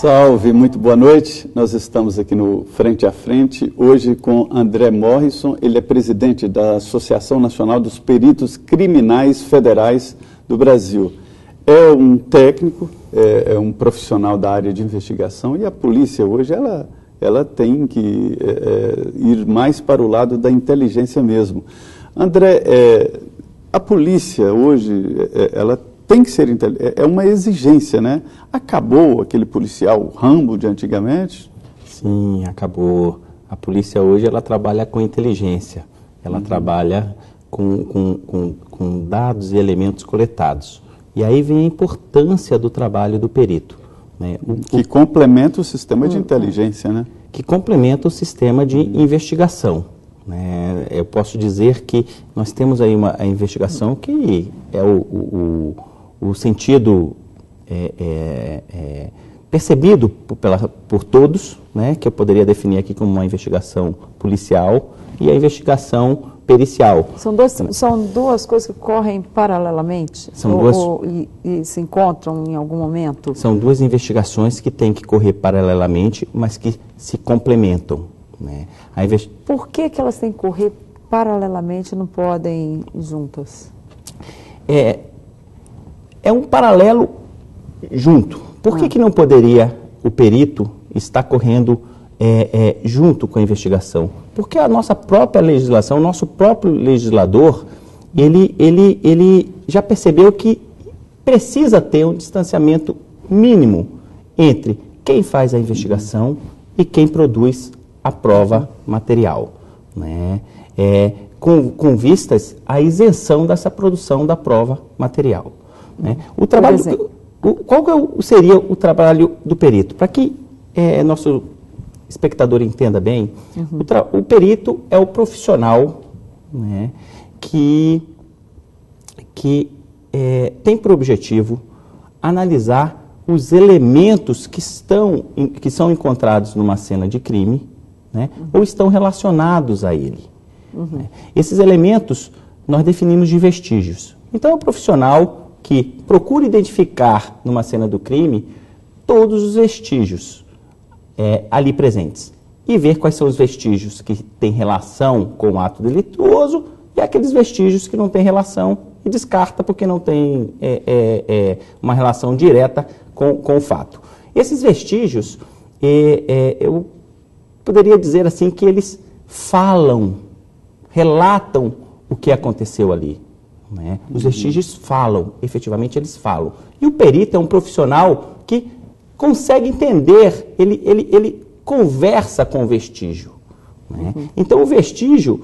Salve, muito boa noite. Nós estamos aqui no Frente a Frente, hoje com André Morrison. Ele é presidente da Associação Nacional dos Peritos Criminais Federais do Brasil. É um técnico, é um profissional da área de investigação, e a polícia hoje, ela tem que ir mais para o lado da inteligência mesmo. André, a polícia hoje, ela tem que ser inteligente, é uma exigência, né? Acabou aquele policial Rambo de antigamente? Sim, acabou. A polícia hoje, ela trabalha com inteligência, ela trabalha com dados e elementos coletados. E aí vem a importância do trabalho do perito, né? Que complementa o sistema de inteligência, né? Que complementa o sistema de investigação, né? Eu posso dizer que nós temos aí a investigação que é o sentido percebido por todos, né? Que eu poderia definir aqui como uma investigação policial e a investigação pericial. São duas coisas que correm paralelamente? E se encontram em algum momento? São duas investigações que têm que correr paralelamente, mas que se complementam, né? Por que elas têm que correr paralelamente e não podem ir juntas? É um paralelo junto. Por que não poderia o perito estar correndo junto com a investigação? Porque a nossa própria legislação, o nosso próprio legislador, ele já percebeu que precisa ter um distanciamento mínimo entre quem faz a investigação e quem produz a prova material, né? Com vistas à isenção dessa produção da prova material, né? O trabalho, qual seria o trabalho do perito? Para que nosso espectador entenda bem, o perito é o profissional, né, que tem por objetivo analisar os elementos que são encontrados numa cena de crime, né, ou estão relacionados a ele. Né? Esses elementos nós definimos de vestígios. Então, é um profissional que procura identificar numa cena do crime todos os vestígios ali presentes e ver quais são os vestígios que têm relação com o ato delituoso e aqueles vestígios que não têm relação e descarta porque não tem uma relação direta com o fato. Esses vestígios, eu poderia dizer assim que eles relatam o que aconteceu ali, né? Os vestígios falam, efetivamente eles falam. E o perito é um profissional que consegue entender, ele conversa com o vestígio, né? Então o vestígio,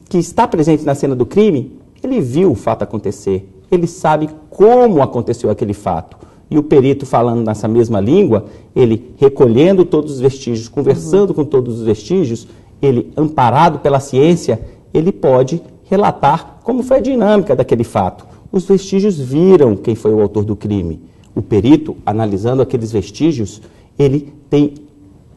que está presente na cena do crime, ele viu o fato acontecer, ele sabe como aconteceu aquele fato. E o perito falando nessa mesma língua, ele recolhendo todos os vestígios, conversando com todos os vestígios, ele, amparado pela ciência, ele pode relatar como foi a dinâmica daquele fato. Os vestígios viram quem foi o autor do crime. O perito, analisando aqueles vestígios, ele tem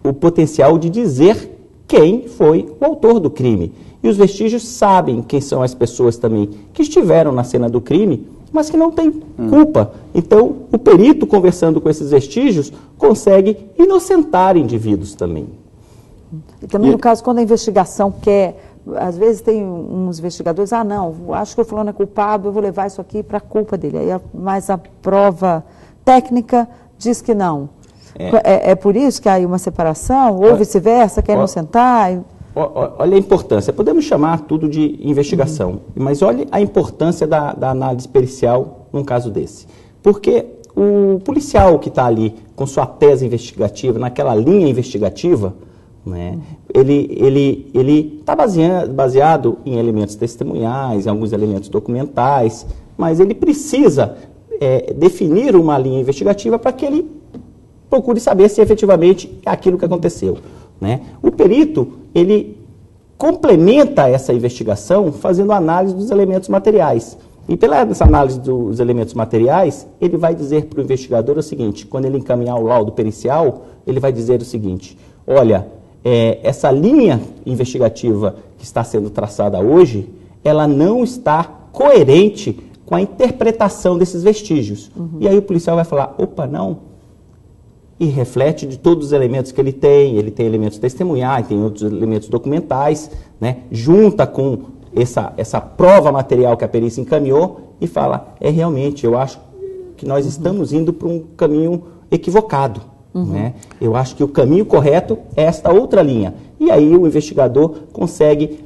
o potencial de dizer quem foi o autor do crime. E os vestígios sabem quem são as pessoas também que estiveram na cena do crime, mas que não têm culpa. Então, o perito, conversando com esses vestígios, consegue inocentar indivíduos também. E também no caso, quando a investigação quer, às vezes tem uns investigadores, não, acho que o fulano é culpado, eu vou levar isso aqui para a culpa dele. Mas a prova técnica diz que não. É por isso que há aí uma separação, ou vice-versa, quer inocentar? Olha a importância, podemos chamar tudo de investigação, mas olha a importância da análise pericial num caso desse. Porque o policial que está ali com sua tese investigativa, naquela linha investigativa, né, ele está baseado em elementos testemunhais, em alguns elementos documentais, mas ele precisa definir uma linha investigativa para que ele procure saber se efetivamente é aquilo que aconteceu, né? O perito, ele complementa essa investigação fazendo análise dos elementos materiais. E pela essa análise dos elementos materiais, ele vai dizer para o investigador o seguinte, quando ele encaminhar o laudo pericial, ele vai dizer o seguinte, olha, essa linha investigativa que está sendo traçada hoje, ela não está coerente com a interpretação desses vestígios. E aí o policial vai falar, opa, não, e reflete de todos os elementos que ele tem elementos testemunhais, tem outros elementos documentais, né? Junta com essa prova material que a perícia encaminhou e fala, realmente, eu acho que nós estamos indo para um caminho equivocado. Né? Eu acho que o caminho correto é esta outra linha. E aí o investigador consegue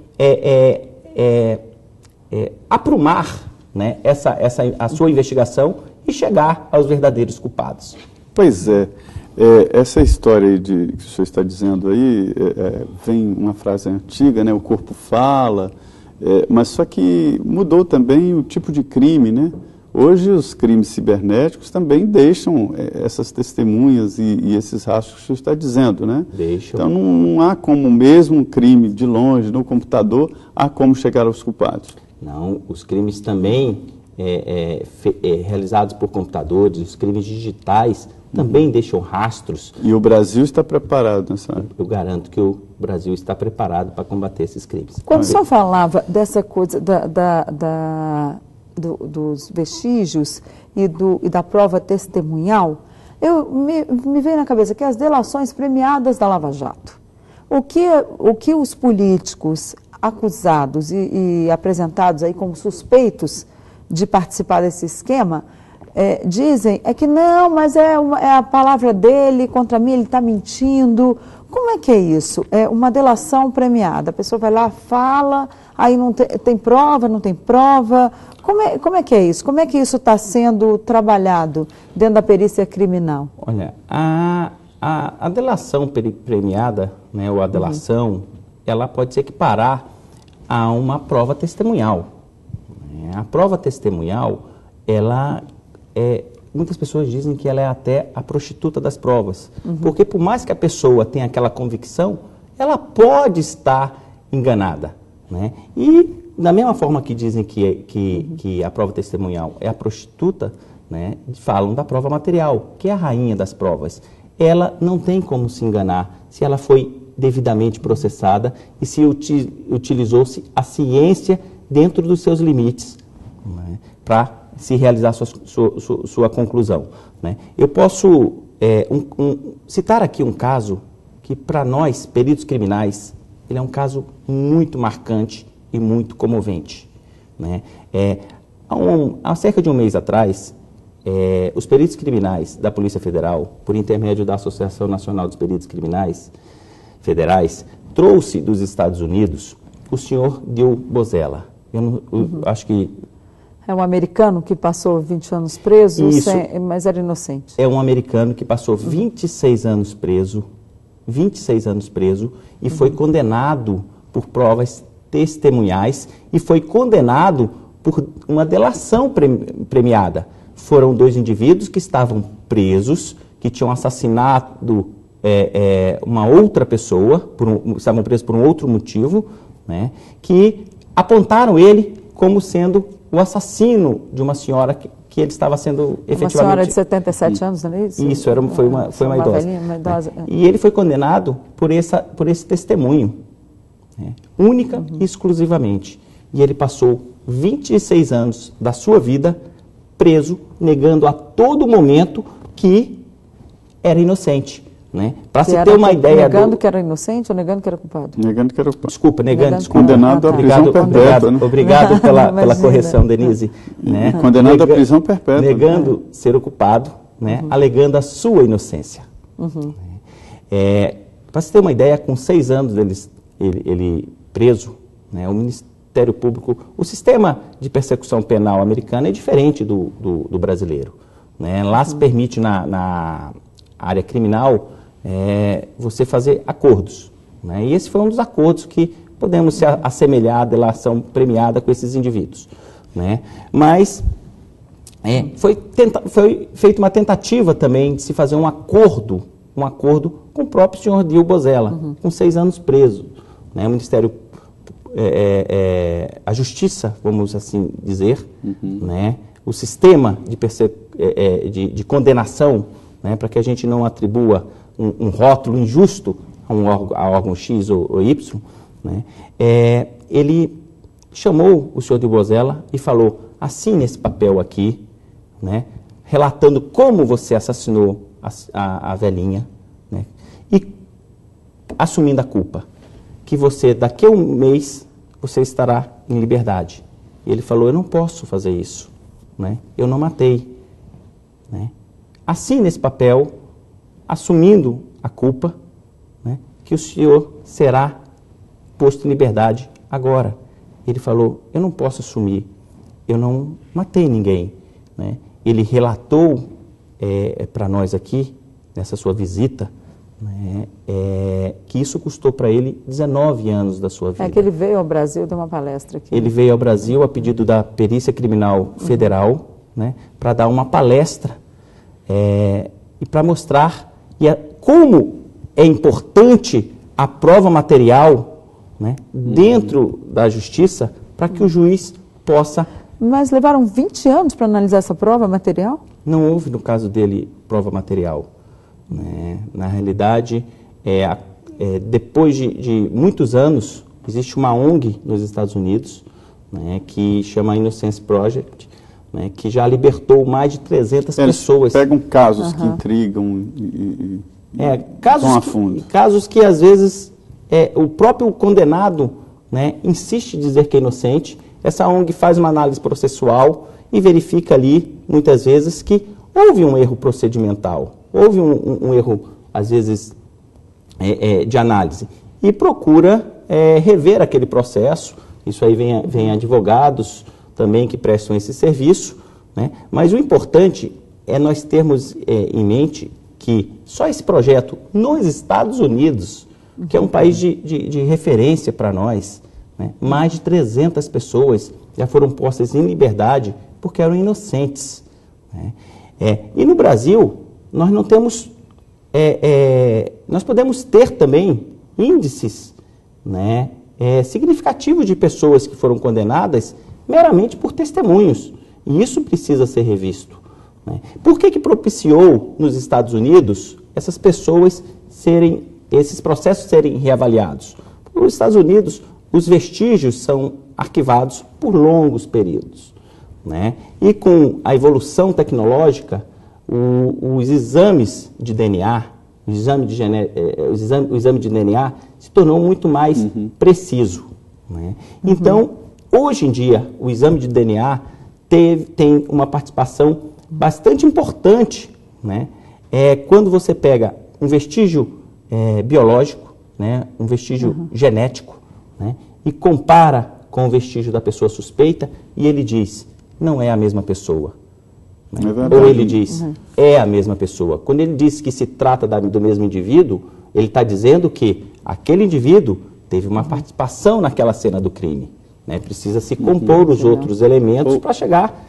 aprumar, né, a sua investigação e chegar aos verdadeiros culpados. Pois é. Essa história aí que o senhor está dizendo aí, vem uma frase antiga, né? O corpo fala, mas só que mudou também o tipo de crime, né? Hoje os crimes cibernéticos também deixam essas testemunhas e esses rastros que o senhor está dizendo, né? Deixam. Então não há como, mesmo um crime de longe, no computador, há como chegar aos culpados. Não, os crimes também realizados por computadores, os crimes digitais, também deixam rastros. E o Brasil está preparado nessa área? Eu garanto que o Brasil está preparado para combater esses crimes. Quando o senhor falava dessa coisa dos vestígios e da prova testemunhal, me veio na cabeça que as delações premiadas da Lava Jato, o que os políticos acusados e apresentados aí como suspeitos de participar desse esquema, dizem que não, mas é a palavra dele contra mim, ele está mentindo. Como é que é isso? É uma delação premiada, a pessoa vai lá, fala, aí não tem prova, não tem prova. Como é que é isso? Como é que isso está sendo trabalhado dentro da perícia criminal? Olha, a delação premiada, né, ou a delação, ela pode se equiparar a uma prova testemunhal. A prova testemunhal, muitas pessoas dizem que ela é até a prostituta das provas. Porque por mais que a pessoa tenha aquela convicção, ela pode estar enganada. Né? E da mesma forma que dizem que a prova testemunhal é a prostituta, né, falam da prova material, que é a rainha das provas. Ela não tem como se enganar se ela foi devidamente processada e se utilizou-se a ciência dentro dos seus limites, né, para se realizar sua conclusão. Né? Eu posso citar aqui um caso que, para nós, peritos criminais, ele é um caso muito marcante e muito comovente. Né? Há cerca de um mês atrás, os peritos criminais da Polícia Federal, por intermédio da Associação Nacional dos Peritos Criminais Federais, trouxe dos Estados Unidos o senhor Dil Bozella. Eu acho que... É um americano que passou 20 anos preso, mas era inocente. É um americano que passou 26 anos preso, e foi condenado por provas testemunhais e foi condenado por uma delação premiada. Foram 2 indivíduos que estavam presos, que tinham assassinado uma outra pessoa, estavam presos por um outro motivo, né, que apontaram ele como sendo o assassino de uma senhora que ele estava sendo efetivamente... Uma senhora de 77 anos, não é isso? Isso, foi uma idosa. Uma idosa. E ele foi condenado por esse testemunho, né, única e exclusivamente. E ele passou 26 anos da sua vida preso, negando a todo momento que era inocente. Né? Para se ter uma ideia... Negando que era inocente ou negando que era culpado? Negando que era culpado. Desculpa, negando. Condenado à prisão perpétua. Né? Obrigado pela correção, Denise. Né? Condenado à prisão perpétua. Negando ser o culpado, né? Alegando a sua inocência. Para se ter uma ideia, com 6 anos ele preso, né? O Ministério Público, o sistema de persecução penal americano é diferente do brasileiro. Né? Lá se permite na área criminal você fazer acordos. Né? E esse foi um dos acordos que podemos se assemelhar à delação premiada com esses indivíduos. Né? Mas foi feita uma tentativa também de se fazer um acordo com o próprio senhor Dil Bozella, com 6 anos preso. Né? O Ministério, a Justiça, vamos assim dizer, né? O sistema de condenação, né? Para que a gente não atribua um rótulo injusto a órgão X ou Y, né? Ele chamou o senhor Dil Bozella e falou: assine esse papel aqui, né? Relatando como você assassinou a velhinha, né? E assumindo a culpa, que você, daqui a um mês, você estará em liberdade. E ele falou, eu não posso fazer isso, né? Eu não matei, né? Assim, nesse papel, assumindo a culpa, né, que o senhor será posto em liberdade agora. Ele falou, eu não posso assumir, eu não matei ninguém, né? Ele relatou para nós aqui, nessa sua visita, né, que isso custou para ele 19 anos da sua vida. É que ele veio ao Brasil, deu uma palestra aqui. Ele veio ao Brasil a pedido da Perícia Criminal Federal, né, para dar uma palestra e para mostrar como é importante a prova material, né, dentro da justiça para que o juiz possa... Mas levaram 20 anos para analisar essa prova material? Não houve, no caso dele, prova material, né? Na realidade, depois de muitos anos, existe uma ONG nos Estados Unidos, né, que chama Innocence Project, né, que já libertou mais de 300 pessoas. Pegam casos que intrigam e vão a fundo. Casos que, às vezes, o próprio condenado, né, insiste em dizer que é inocente. Essa ONG faz uma análise processual e verifica ali, muitas vezes, que houve um erro procedimental, houve um erro, às vezes, de análise. E procura rever aquele processo. Isso aí vem advogados também que prestam esse serviço, né? Mas o importante é nós termos em mente que só esse projeto nos Estados Unidos, que é um país de referência para nós, né? Mais de 300 pessoas já foram postas em liberdade porque eram inocentes, né? E no Brasil, nós não temos... nós podemos ter também índices, né, significativos de pessoas que foram condenadas meramente por testemunhos. E isso precisa ser revisto, né? Por que propiciou nos Estados Unidos essas pessoas esses processos serem reavaliados? Nos Estados Unidos, os vestígios são arquivados por longos períodos, né? E com a evolução tecnológica, os exames de DNA, o exame de DNA se tornou muito mais preciso, né? Então, hoje em dia, o exame de DNA tem uma participação bastante importante, né? Quando você pega um vestígio biológico, né, um vestígio genético, né, e compara com o vestígio da pessoa suspeita, e ele diz, não é a mesma pessoa. Né? Ou ele diz, é a mesma pessoa. Quando ele diz que se trata do mesmo indivíduo, ele está dizendo que aquele indivíduo teve uma participação naquela cena do crime, né? Precisa se compor os outros elementos para chegar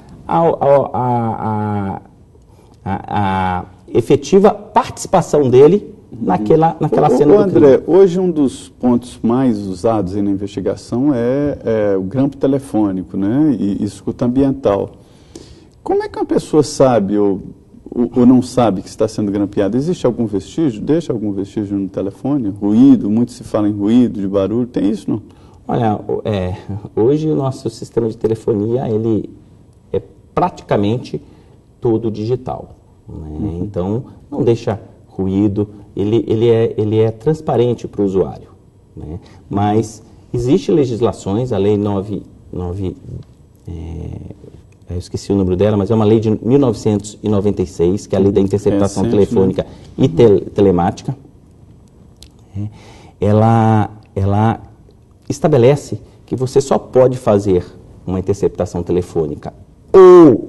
à efetiva participação dele naquela cena do crime. André, hoje um dos pontos mais usados na investigação é o grampo telefônico, né, e escuta ambiental. Como é que uma pessoa sabe ou não sabe que está sendo grampeada? Existe algum vestígio? Deixa algum vestígio no telefone? Ruído? Muito se fala em ruído, de barulho. Tem isso, não? Olha, hoje o nosso sistema de telefonia, ele é praticamente todo digital, né? Então, não deixa ruído, ele é transparente para o usuário, né? Mas existe legislações, a Lei 9 eu esqueci o número dela, mas é uma lei de 1996, que é a Lei da Interceptação Telefônica e Telemática. Ela estabelece que você só pode fazer uma interceptação telefônica ou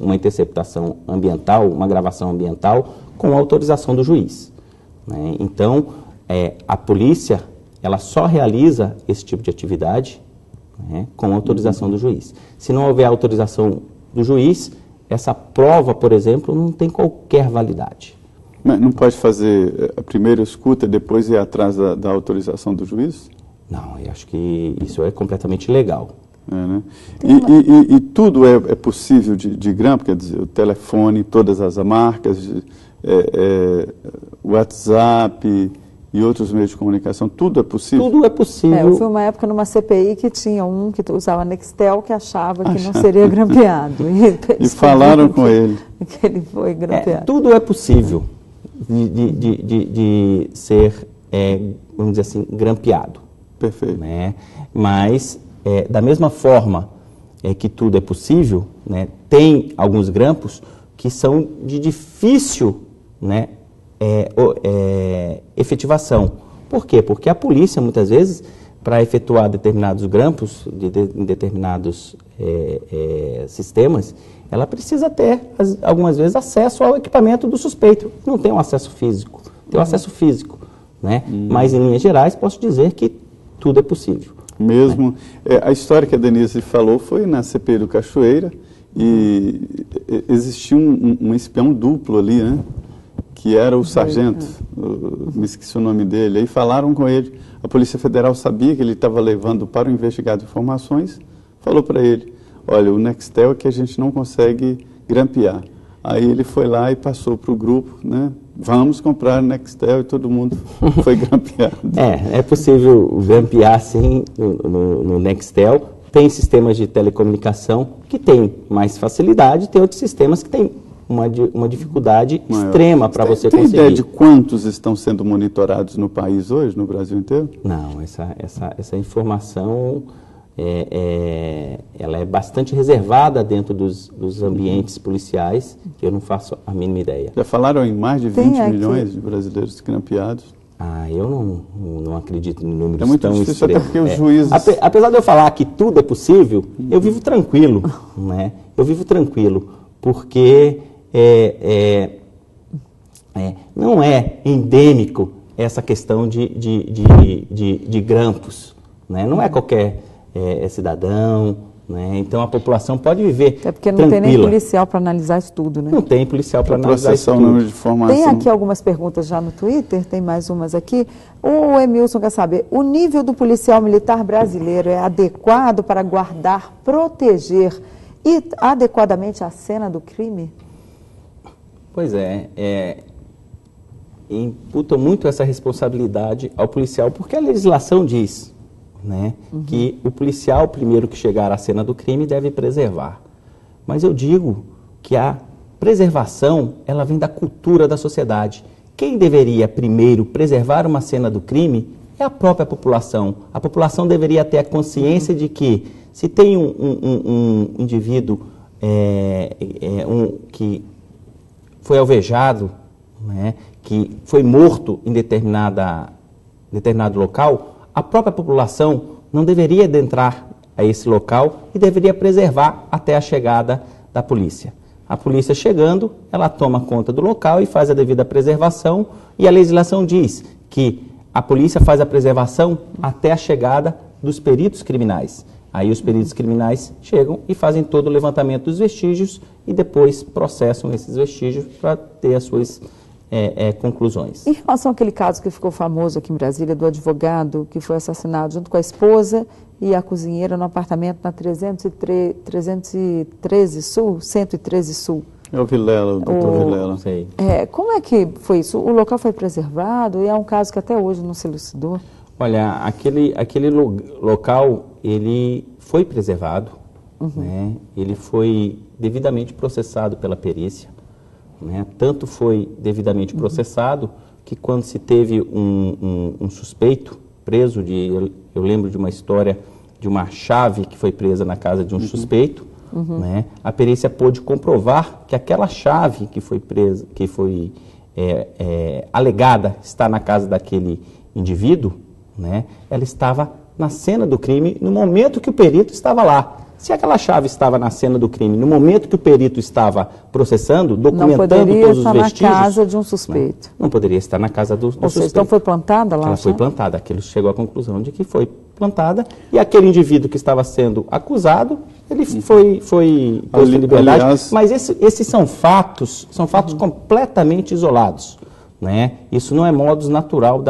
uma interceptação ambiental, uma gravação ambiental, com autorização do juiz, né? Então, a polícia, ela só realiza esse tipo de atividade, né, com autorização do juiz. Se não houver autorização do juiz, essa prova, por exemplo, não tem qualquer validade. Mas não pode fazer a primeira escuta e depois ir atrás da autorização do juiz? Não, eu acho que isso é completamente legal. Né? E tudo é possível de grampo, quer dizer, o telefone, todas as marcas, WhatsApp, e outros meios de comunicação, tudo é possível? Tudo é possível. Eu fui uma época numa CPI que tinha um que usava Nextel que achava que não seria grampeado. E falaram com ele. Que ele foi grampeado. Tudo é possível de ser, vamos dizer assim, grampeado. Perfeito. Né? Mas, da mesma forma que tudo é possível, né, tem alguns grampos que são de difícil, né, efetivação. Por quê? Porque a polícia, muitas vezes, para efetuar determinados grampos em determinados sistemas, ela precisa ter, algumas vezes, acesso ao equipamento do suspeito. Não tem um acesso físico, tem um acesso físico. Né? Mas, em linhas gerais, posso dizer que tudo é possível. Mesmo, a história que a Denise falou foi na CPI do Cachoeira, e existia um espião duplo ali, né? Que era o sargento, me esqueci o nome dele, aí falaram com ele, a Polícia Federal sabia que ele estava levando para o investigado informações, falou para ele, olha, o Nextel é que a gente não consegue grampear. Aí ele foi lá e passou para o grupo, né? Vamos comprar Nextel, e todo mundo foi grampeado. É possível grampear sim no Nextel. Tem sistemas de telecomunicação que têm mais facilidade, tem outros sistemas que têm uma dificuldade extrema para você conseguir. Tem ideia de quantos estão sendo monitorados no país hoje, no Brasil inteiro? Não, essa informação ela é bastante reservada dentro dos ambientes policiais, que eu não faço a mínima ideia. Já falaram em mais de 20 milhões de brasileiros grampeados? Eu não acredito em números tão extremos. É muito difícil, extremos. até porque os juízes... Apesar de eu falar que tudo é possível, eu vivo tranquilo, né? Eu vivo tranquilo, porque não é endêmico essa questão de grampos, né? Não é qualquer cidadão, né? Então a população pode viver tranquila. É porque não tem nem policial para analisar isso tudo, né? Não tem policial para analisar isso tudo. O número de informação. Tem aqui algumas perguntas já no Twitter, tem mais umas aqui. O Emilson quer saber, o nível do policial militar brasileiro é adequado para guardar, proteger e adequadamente a cena do crime? Pois imputa muito essa responsabilidade ao policial, porque a legislação diz, né, que o policial, primeiro que chegar à cena do crime, deve preservar. Mas eu digo que a preservação, ela vem da cultura da sociedade. Quem deveria primeiro preservar uma cena do crime é a própria população. A população deveria ter a consciência de que, se tem um indivíduo que foi alvejado, né, que foi morto em determinado local, a própria população não deveria adentrar a esse local e deveria preservar até a chegada da polícia. A polícia chegando, ela toma conta do local e faz a devida preservação, e a legislação diz que a polícia faz a preservação até a chegada dos peritos criminais. Aí os peritos criminais chegam e fazem todo o levantamento dos vestígios e depois processam esses vestígios para ter as suas conclusões. Em relação àquele caso que ficou famoso aqui em Brasília, do advogado que foi assassinado junto com a esposa e a cozinheira no apartamento na 313 Sul, 113 Sul. É o Vilela, o doutor Vilela. Sei. Como é que foi isso? O local foi preservado e é um caso que até hoje não se elucidou? Olha, aquele local, ele foi preservado, né? Ele foi devidamente processado pela perícia. Né? Tanto foi devidamente processado que quando se teve um suspeito preso, eu lembro de uma história de uma chave que foi presa na casa de um suspeito, né? A perícia pôde comprovar que aquela chave que foi presa, que foi alegada estar na casa daquele indivíduo, né? Ela estava na cena do crime no momento que o perito estava lá. Se aquela chave estava na cena do crime, no momento que o perito estava processando, documentando todos os vestígios... Não poderia estar na casa de um suspeito. Não poderia estar na casa do suspeito. Ou seja, então foi plantada lá? Ela foi plantada. Aquilo chegou à conclusão de que foi plantada. E aquele indivíduo que estava sendo acusado, ele foi posto em liberdade. Aliás... Mas esses são fatos completamente isolados. Né? Isso não é modus natural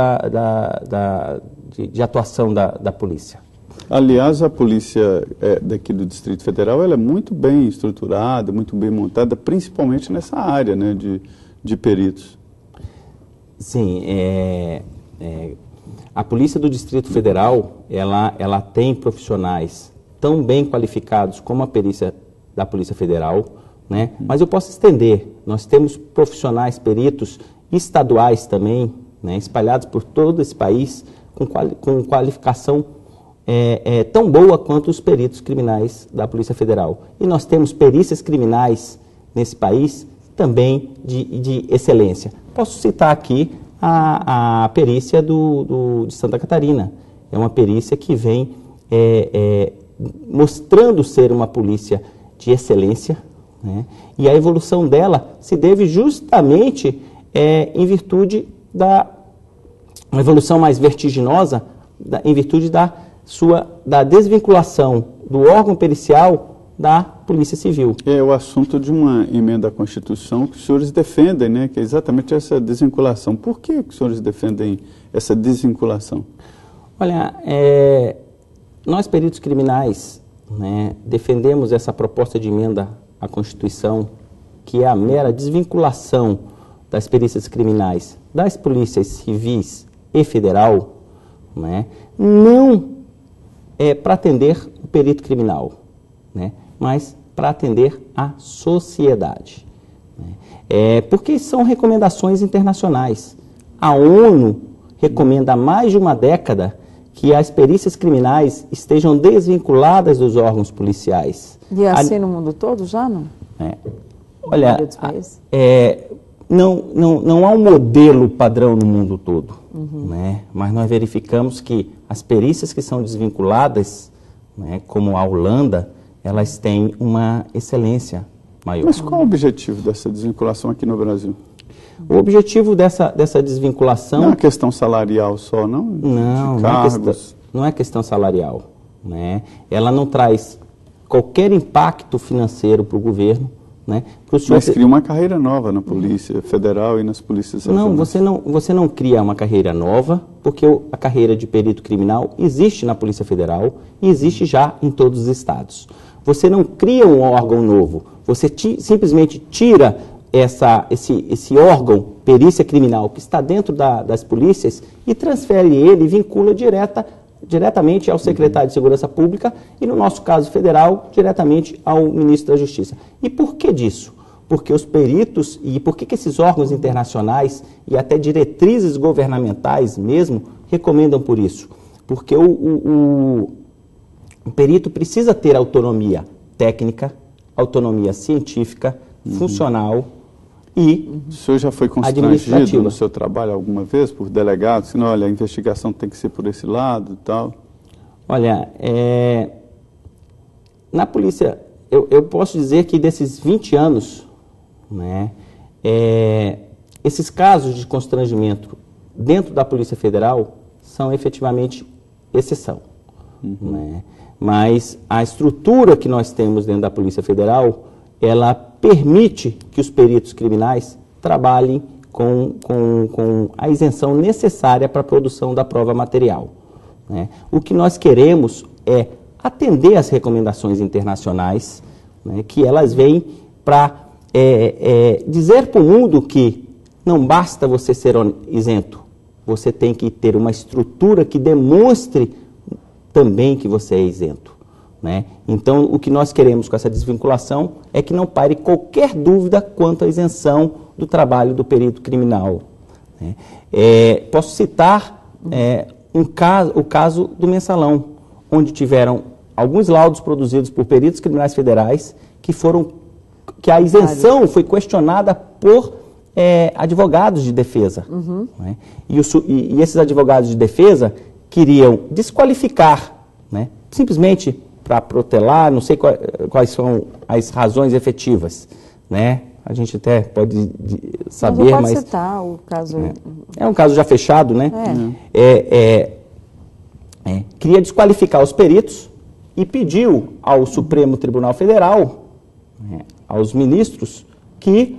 de atuação da polícia. Aliás, a polícia daqui do Distrito Federal, ela é muito bem estruturada, muito bem montada, principalmente nessa área, né, de peritos. Sim, A Polícia do Distrito Federal, ela tem profissionais tão bem qualificados como a perícia da Polícia Federal, né? Mas eu posso estender. Nós temos profissionais, peritos estaduais também, né, espalhados por todo esse país, com qualificação tão boa quanto os peritos criminais da Polícia Federal. E nós temos perícias criminais nesse país também de excelência. Posso citar aqui a perícia de Santa Catarina. É uma perícia que vem mostrando ser uma polícia de excelência, né? E a evolução dela se deve justamente em virtude uma evolução mais vertiginosa, em virtude da desvinculação do órgão pericial da Polícia Civil. É o assunto de uma emenda à Constituição que os senhores defendem, né? Que é exatamente essa desvinculação. Por que os senhores defendem essa desvinculação? Olha, nós peritos criminais, né, defendemos essa proposta de emenda à Constituição, que é a mera desvinculação das perícias criminais das polícias civis e federal, né, não para atender o perito criminal, né, mas para atender a sociedade, né. Porque são recomendações internacionais. A ONU recomenda há mais de uma década que as perícias criminais estejam desvinculadas dos órgãos policiais. E assim no mundo todo já não? Olha, não há um modelo padrão no mundo todo, né? Mas nós verificamos que as perícias que são desvinculadas, né, como a Holanda, elas têm uma excelência maior. Mas qual o objetivo dessa desvinculação aqui no Brasil? O objetivo dessa desvinculação... Não é questão salarial só, não? Não é questão salarial, né? Ela não traz qualquer impacto financeiro para o governo, né? Mas cria uma carreira nova na Polícia Federal e nas polícias regionais. Não, você não cria uma carreira nova, porque a carreira de perito criminal existe na Polícia Federal e existe já em todos os estados. Você não cria um órgão novo, você simplesmente tira esse órgão, perícia criminal, que está dentro das polícias e transfere ele e vincula diretamente ao secretário de Segurança Pública e, no nosso caso federal, diretamente ao ministro da Justiça. E por que disso? Porque os peritos, e por que esses órgãos internacionais e até diretrizes governamentais mesmo recomendam por isso? Porque o perito precisa ter autonomia técnica, autonomia científica, funcional e O senhor já foi constrangido no seu trabalho alguma vez por delegados? Não, olha, a investigação tem que ser por esse lado e tal. Olha, na polícia, eu posso dizer que desses 20 anos, né, esses casos de constrangimento dentro da Polícia Federal são efetivamente exceção, né? Mas a estrutura que nós temos dentro da Polícia Federal, ela permite que os peritos criminais trabalhem com a isenção necessária para a produção da prova material, né? O que nós queremos é atender às recomendações internacionais, né, que elas vêm para dizer para o mundo que não basta você ser isento, você tem que ter uma estrutura que demonstre também que você é isento, né? Então, o que nós queremos com essa desvinculação é que não paire qualquer dúvida quanto à isenção do trabalho do perito criminal, né? Posso citar o caso do Mensalão, onde tiveram alguns laudos produzidos por peritos criminais federais que a isenção foi questionada por advogados de defesa, né? E esses advogados de defesa queriam desqualificar, né, simplesmente para protelar, não sei quais são as razões efetivas, né? A gente até pode saber, mas... Pode citar o caso... É um caso já fechado, né? Queria desqualificar os peritos e pediu ao Supremo Tribunal Federal, aos ministros, que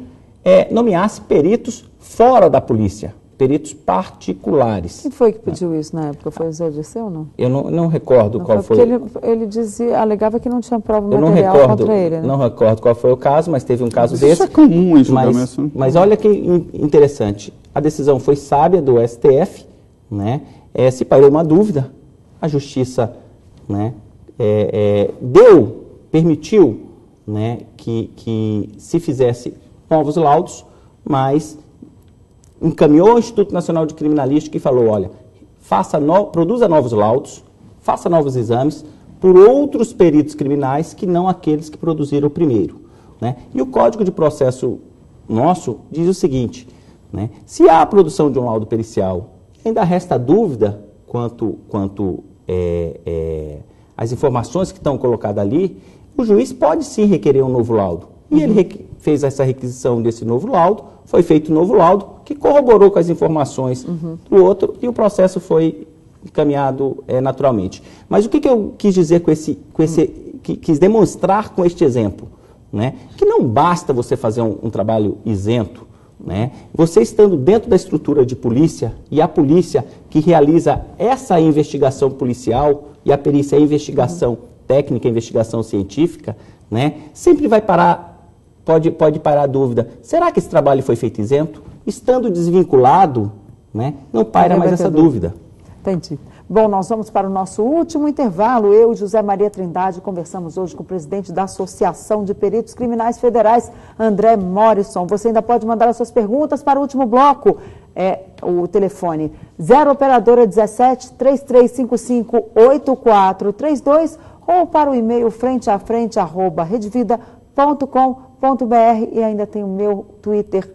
nomeasse peritos fora da polícia, peritos particulares. Quem foi que pediu isso na época? Foi o Zé Dirceu ou não? Eu não recordo qual foi. Porque ele alegava que não tinha prova material contra ele, né? Não recordo qual foi o caso, mas teve um caso desse. Isso é comum em julgamento. Mas olha que interessante, a decisão foi sábia do STF, né, se pairou uma dúvida, a Justiça, né, permitiu, né, que se fizesse novos laudos, mas encaminhou ao Instituto Nacional de Criminalística e falou, olha, produza novos laudos, faça novos exames por outros peritos criminais que não aqueles que produziram o primeiro, né? E o Código de Processo nosso diz o seguinte, né, se há a produção de um laudo pericial, ainda resta dúvida quanto às informações que estão colocadas ali, o juiz pode sim requerer um novo laudo. E ele fez essa requisição desse novo laudo, foi feito um novo laudo, que corroborou com as informações do outro, e o processo foi encaminhado naturalmente. Mas o que eu quis dizer quis demonstrar com este exemplo? Né? Que não basta você fazer um trabalho isento, né? Você estando dentro da estrutura de polícia, e a polícia que realiza essa investigação policial, e a perícia é a investigação técnica, a investigação científica, né? Sempre vai parar, pode parar a dúvida, será que esse trabalho foi feito isento? Estando desvinculado, né, não paira mais essa dúvida. Entendi. Bom, nós vamos para o nosso último intervalo. Eu e José Maria Trindade conversamos hoje com o presidente da Associação de Peritos Criminais Federais, André Morrison. Você ainda pode mandar as suas perguntas para o último bloco. O telefone 0 operadora 17 3355 8432 ou para o e-mail frenteafrente@redvida.com.br e ainda tem o meu Twitter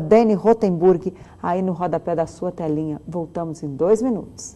@Deni Rotenburg aí no rodapé da sua telinha. Voltamos em 2 minutos.